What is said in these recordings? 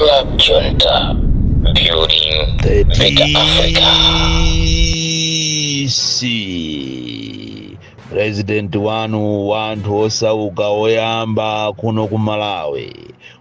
Club Junta, building The better Africa. DC President wanu wanthu osauka oyamba kuno ku Malawi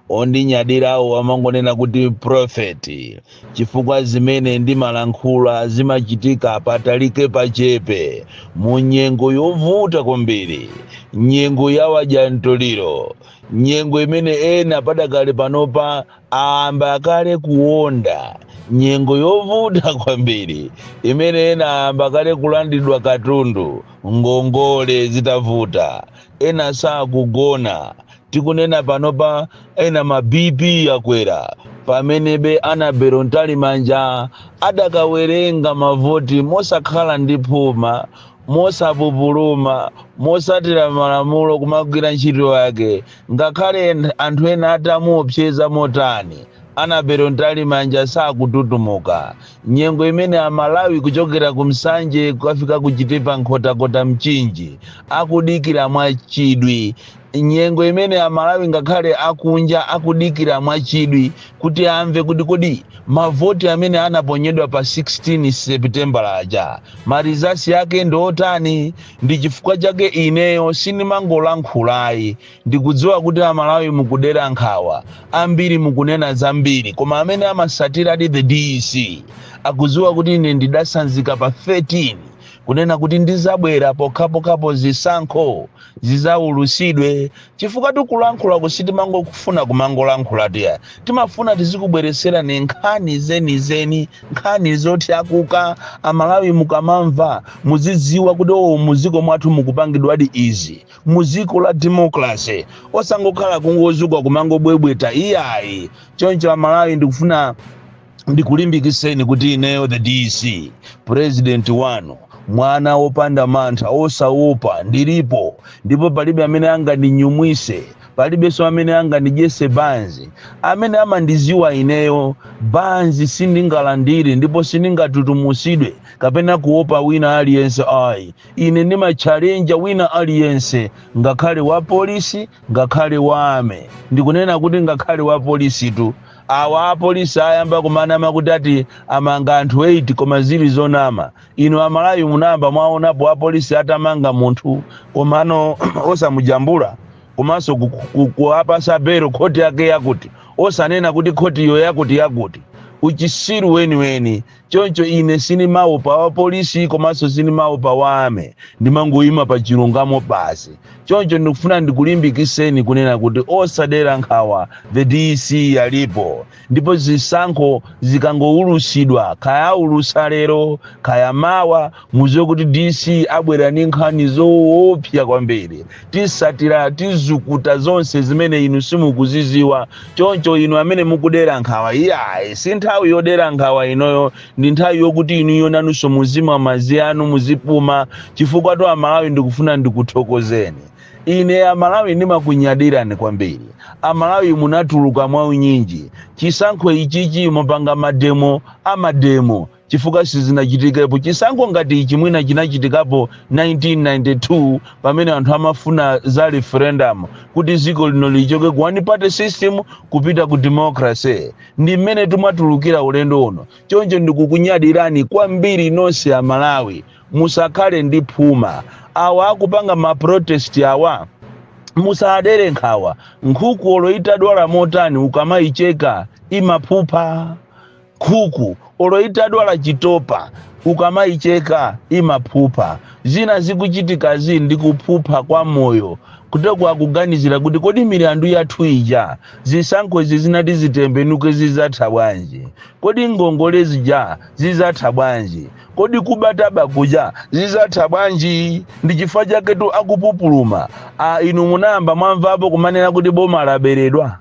ondinyadirawo amangonena kuti prophet chifukwa zimene ndimalankhula zimachitika patalike pachepe mu nyengo yovuta kwambiri, nyengo yawadya mtoliro, nyengo imene ena padakale panopa ayamba akale kuwonda, nyengo yovuta kwambiri imene ena ayamba akale kulandidwa katundu, ngongole zitavuta, ena sakugona. Tikunena panopa ena ma BP yakwera pamenebe Anabelo Ntalimanja adakawerenga mavoti mosakhala ndi phuma, mosapupuluma, mosatira malamulo kumagwira ntchito yake, ngakhale anthu ena atamuopseza motani Anabelo Ntalimanja sakututumuka. Nyengo imene Amalawi kuchokera kumsanje kukafika kuchitepa nkhotakota mchinji akudikira mwachidwi, nyengo imene Amalawi ngakhale akunja akudikira mwachidwi kuti amve kuti kodi mavoti amene anaponyedwa pa 16 September aja marizasi yake ndotani. Ndi chifukwa chake ineyo sinimangolankhulayi, ndikudziwa kuti Amalawi mukudera nkhawa ambiri, mukunena zambiri, koma amene amasatira adi the DEC akudziwa kuti ine ndidasanzika pa 13 kunena kuti ndizabwera pokhapokhapo zisankho zizaulusidwe. Chifukwa tikulankhula kusitimango kufuna kumangolankhula tiya, timafuna tizikubweresera ni nkhani zenizeni, nkhani zoti akuka Amalawi mukamamva muzidziwa kuti muziko mwathu mukupangidwadi izi, muziko la democracy, osangokhala kungozukwa kumangobwebweta iyayi. Choncho Amalawi ndikufuna ndikulimbikiseni kuti ineyo the DC president wanu, mwana wopanda mantha, osaopa, ndilipo, ndipo palibe amene angandinyumwise, palibenso amene angandidyese banzi. Amene amandiziwa ineyo banzi sindingalandire ndipo sindingatutumusidwe kapena kuopa wina aliyense ayi. Ine ndimachallenja wina aliyense, ngakhale wa polisi, ngakhale wa ame. Ndikunena kuti ngakhale wa polisi tu, awa apolisi ayamba kumanama kuti ati amanga anthu 8 koma zili zonama. Ino Amalawi munamba mwaonapo apolisi atamanga munthu komano osamujambula, komanso kuapasa belo khoti yake yakuti, osanena kuti khoti iyo yakuti uchisiru weni. Choncho ine sinimaopa wa polisi komanso sinimaopa wa ame, ndimangoyima pa chilungamo basi. Choncho ndikufuna ndikulimbikiseni kunena kuti osadera nkhawa, the DC yalipo, ndipo zisankho zikangoulusidwa, kaya ulusa lero kaya mawa, muziwe kuti DC abwera ni nkhani zoopsa kwambiri, tisatira tizukuta zonse zimene inu simukuziziwa. Choncho inu amene mukudera nkhawa, iyayi si nthawi yodera nkhawa inoyo, ndi nthawi yokuti inu yonanunso muzimwa madzi anu muzipuma. Chifukwa to Amalawi ndikufuna ndikuthokozeni. Ine Amalawi ndimakunyadirani kwambiri. Amalawi munatuluka mwaunyinji, chisankho ichichi mupanga amademo chifukwa sizinachitikepo. Chisankho ngati ichi mwina chinachitikapo 1992 pamene anthu amafuna za referendum kuti ziko lino lichoke ku one party system kupita ku democracy. Ndi mmene tumatulukira ulendo uno. Choncho ndikukunyadirani kwambiri nonse Amalawi, musakhale ndi phuma. Awa akupanga ma protest awa musadere nkhawa. Nkhuku oloita dwala motani ukamayicheka imaphupha. Nkhuku oloita dwala chitopa ukamayicheka imaphupha. Zina zikuchitika zini ndikuphupha kwa moyo, kutokwa kuganizira kuti kodi milandu yathu ija zisankho zinati zitembenuke zizatha bwanji, kodi ngongole zija zizatha bwanji, kodi kubataba kuja zizatha bwanji. Ndi chifukwa chake tu akupupuluma. Inu munamba mwamvapo kumanena kuti boma laberedwa.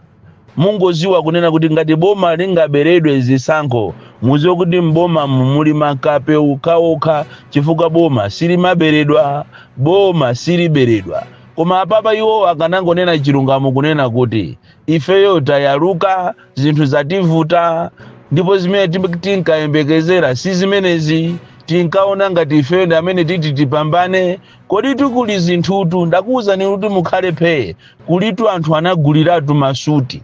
Mungoziwa kunena kuti ngati boma lingaberedwe zisankho, muziwe kuti mboma muli makape ukaoka, chifukwa boma silimaberedwa, boma siliberedwa. Koma apapa iwo akanangonena chilungamo kunena kuti ifeyo tayaluka, zinthu zativuta, ndipo zimene tinkayembekezera si zimenezi. Tinkaona ngati ifeyo ndi amene titi tipambane. Kodi tikuli zinthutu, ndakuwuzani kuti mukhale phee, kulitu anthu anaguliratu masuti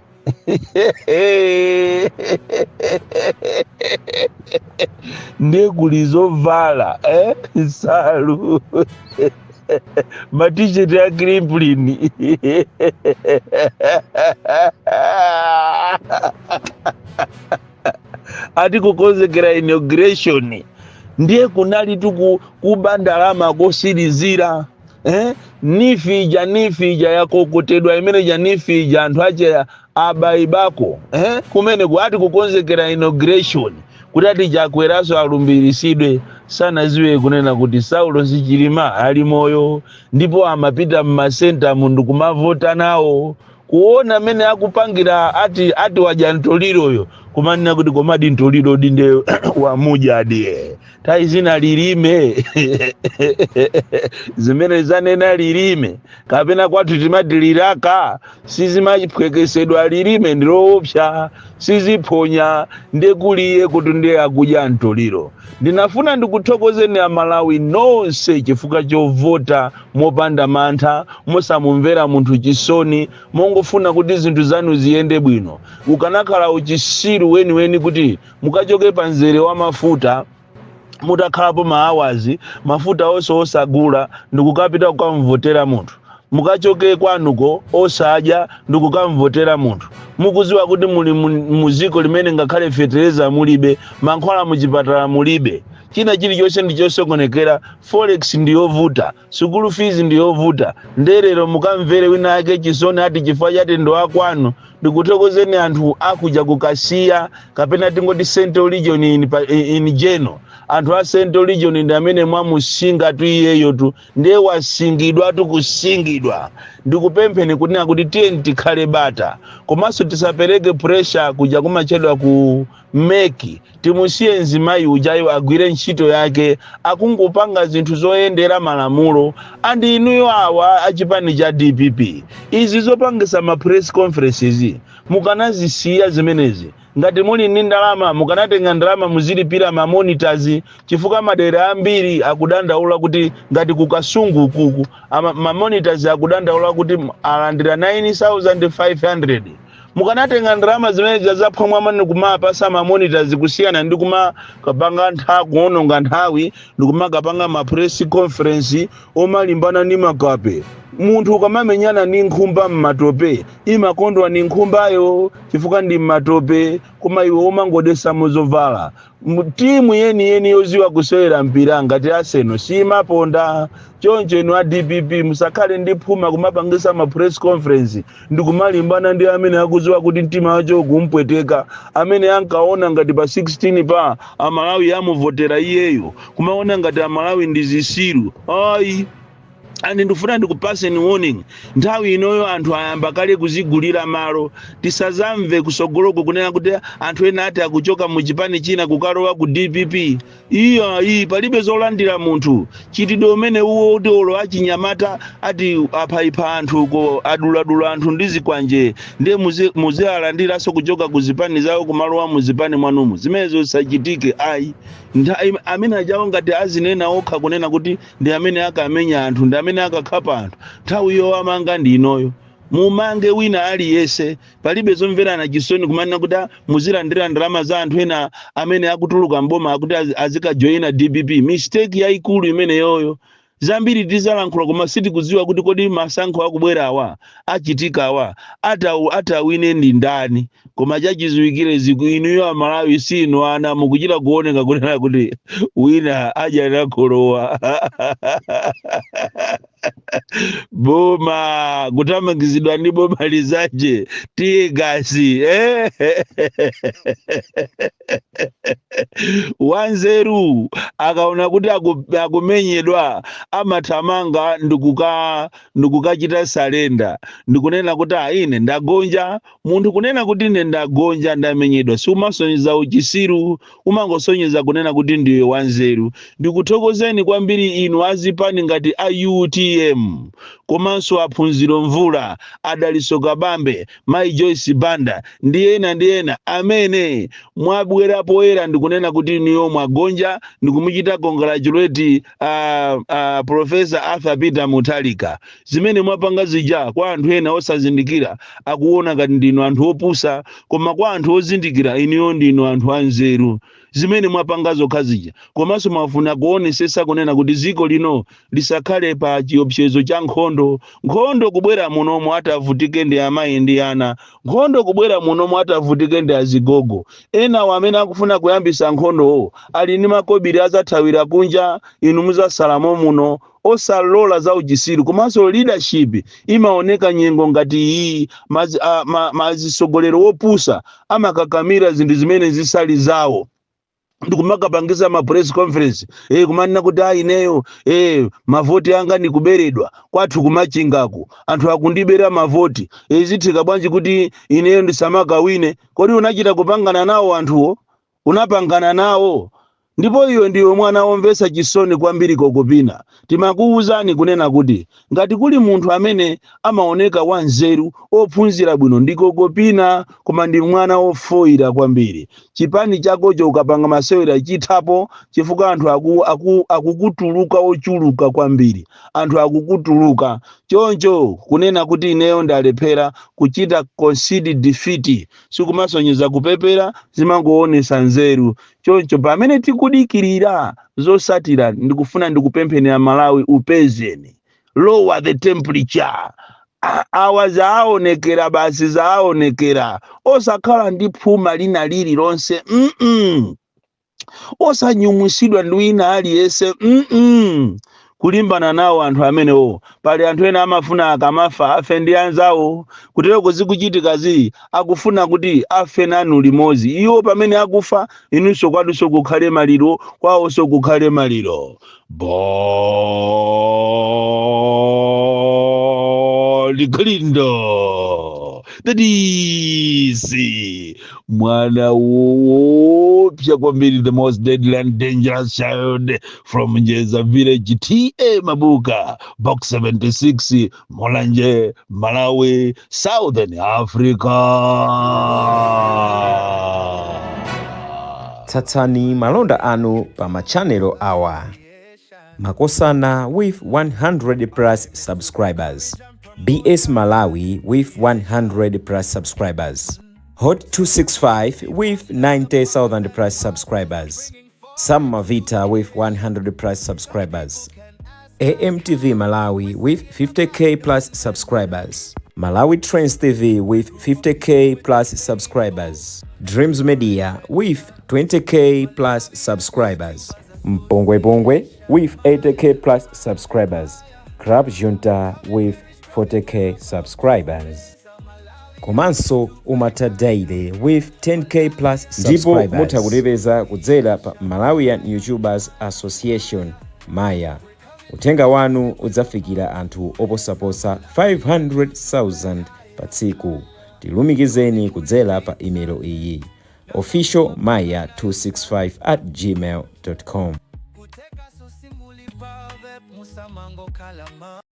ndiye kuli zovala nsalu matisheti ya Kipling ati kukonzekera inauguration ndiye kunali kuba ndalama kosirizira nifija yakokotedwa imene nifija anthu ache abayibako kumene ati kukonzekera inauguration kuti ati chakweraso alumbirisidwe sanaziwe kunena kuti Saulo Sichilima ali moyo ndipo amapita mmasenta mundu kumavota nawo kuona mene akupangira ati waja ntoliroyo kumanena kuti komadi ntoliro dinde wamuja adiye tai zina lilime zimene zanena lilime kapena kwathu timati liraka sizimapwekesedwa lilime ndiloopsa siziphonya ndekuliye kuti ndiye akuja ntoliro. Ndinafuna ndikuthokozeni Amalawi nonse chifukwa chovota mopanda mantha musamumvera munthu chisoni mongofuna kuti zinthu zanu ziyende bwino. Ukanakhala uchisiru weni kuti mukachoke panzere wa mafuta mutakhalapo maawazi mafuta osagula ndikukapita kukamvotera munthu mukachoke kwanuko osadya ndikukamvotera munthu mukuziwa kuti muli muziko limene ngakhale fetereza mulibe mankhwala muchipatala mulibe china chilichonse ndichosokonekera forex ndiyovuta sukulu fees ndiyovuta nderero mukamvere wina ake chisoni ati chifukwa chati ndo akwanu ndikuthokozeni anthu akuja kukasiya kapena tingoti Central Region in general anthu a Central Region ndi amene mwamusinga tu iyeyo tu ndiye wasingidwa tu kusingidwa ndikupempheni kuti tiyeni tikhale bata komanso tisapereke pressure kuja kumachedwa ku meki timusiye nzimayi ujayo agwire ntchito yake akungopanga zinthu zoyendera malamulo andi inuyo awa achipani cha DPP izi zopangisa ma press conferences mukanazisiya zimenezi ngati muli ndi ndalama mukanatenga ndalama muzilipira ma monitors chifukwa madera ambiri akudandaula kuti ngati kukasungu kuku ma monitors akudandaula kuti alandira 9500 mukanatenga ndalama zimene zaphomwa mani kumapasa ma monitors kusiyana ndi kumakapanga kuononga nthawi ndi kumakapanga ma press conference omalimbana ndi makape munthu ukamamenyana ni nkhumba mmatope imakondwa ni nkhumbayo chifukwa ndi mmatope koma iwe umangodesa muzovala timu yeni yoziwa kusewera mpira ngati Arsenal simaponda choncho inu a DPP musakhale ndi phuma kumapangisa ma press conference ndikumalimbana ndi amene akuziwa kuti mtima wacho kumpweteka amene ankaona ngati pa 16 pa Amalawi amuvotera iyeyo kumaona ngati Amalawi ndi zisiru ayi andi ndifuna ndikupaseni warning nthawi inoyo anthu ayamba kale kuzigulira malo tisazamve kusogoloko kunena kuti anthu ena ati akuchoka muchipani china kukalowa ku DPP iyi palibe zolandira munthu chitidwe umene uwo kuti olo achinyamata ati aphaipa anthu ko aduladula anthu ndi zikwanje ndiye muzialandiranso kuchoka ku zipani zawo kumalowa muzipani mwanumu zimenezo zisachitike ayi amene ajawo ngati azinena okha kunena kuti ndi amene akamenya anthu ndi amene akakhapa anthu nthawi iyo amanga ndi inoyo mumange wina aliyese palibe zomverana chisoni kumanena kuti muzilandira ndalama za anthu ena amene akutuluka mboma akuti azikajoyina DPP mistake yayikulu imene yoyo zambiri tizalankhula koma sitikudziwa kuti kodi masankho akubwerawa achitikawa atawine ndi ndani koma chachiziwikire ziku inuyo Amalawi sino ana mukuchita kuoneka kunena kuti wina aja nakolowa boma kutamangizidwa ndi boma lizaje tiye gasi wanzeru akaona kuti akumenyedwa amathamanga ndikukachita salenda ndikunena kuti ine ndagonja munthu kunena kuti ine ndagonja ndamenyedwa si umasonyeza uchisiru umangosonyeza kunena kuti ndiwe wanzeru ndikuthokozeni kwambiri inu azipani ngati a UT GTM komanso aphunziro mvula Adaliso Kabambe Mai Joyce Banda ndi ena amene mwabwera poyera ndikunena kuti niyo mwagonja ndikumuchita congratulate Professor Arthur Peter Mutharika. Zimene mwapanga zija kwa anthu ena osazindikira akuona ngati ndino anthu opusa, koma kwa anthu ozindikira iniyo ndino anthu anzeru. Zimene mwapanga zokha zija komanso mwafuna kuonesesa kunena kuti dziko lino lisakhale pa chiopsezo cha nkhondo kubwera munomo atavutike ndi amayi ndi ana, nkhondo kubwera munomo atavutike ndi azigogo. Ena amene akufuna kuyambisa nkhondo ali ndi makobiri azathawira kunja, inu muzasalamo muno osalola za uchisiru. Komanso leadership imaoneka nyengo ngati iyi mazisogolero wopusa amakakamira zinthu zimene zisali zawo ndikumakapangisa ma press conference kumanena kuti ineyo mavoti anga ndikuberedwa kwathu kumachingako anthu akundibera mavoti zithika bwanji kuti ineyo ndisamakawine. Kodi unachita kupangana nawo anthuwo? Unapangana nawo? Ndipo iyo ndiyo mwana womvesa chisoni kwambiri kokopina. Timakuwuzani kunena kuti ngati kuli munthu amene amaoneka wanzeru ophunzira bwino ndikokopina, koma ndi mwana ofoira kwambiri. Chipani chakocho ukapanga masewera chithapo chifukwa anthu akukutuluka ochuluka kwambiri. Anthu akukutuluka choncho kunena kuti ineyo ndalephera kuchita concede defeat sikumasonyeza kupepera zimangoonesa nzeru. Choncho pamene tikudikirira zosatira ndikufuna ndikupempherera Malawi upezeni, lower the temperature. Awa zaonekera basi zaonekera, osakhala ndi phuma lina lililonse osanyumwisidwa ndi wina aliyese kulimbana nawo anthu amenewo. Pali anthu ena amafuna akamafa afe ndi anzawo, kutero kuzikuchitikazi akufuna kuti afe nanu limodzi. Iwo pamene akufa inunso kwaduso kukhale maliro, kwawonso kukhale maliro. Likalindo dadisi mwana woopsa kwambiri, the most deadly and dangerous child from Njeza village, T.A. Mabuka, box 76, Molanje, Malawi, Southern Africa. Tsatsani malonda anu pa machanelo awa. Makosana with 100 plus subscribers. BS Malawi with 100 plus subscribers. Hot 265 with 90,000 plus subscribers. Sam Mavita with 100 plus subscribers. AMTV Malawi with 50k plus subscribers. Malawi Trends TV with 50k plus subscribers. Dreams Media with 20k plus subscribers. Mpongwe Bongwe with 80k plus subscribers. Crab Junta with 40k subscribers. Komanso Umata Daily with 10k plus subscribers. Ndipo mutakulipeza kudzera pa Malawian YouTubers Association Maya. Utenga wanu udzafikira anthu oposaposa 500,000 pa tsiku. Tilumikizeni kudzera pa email iyi officialmaya265@gmail.com.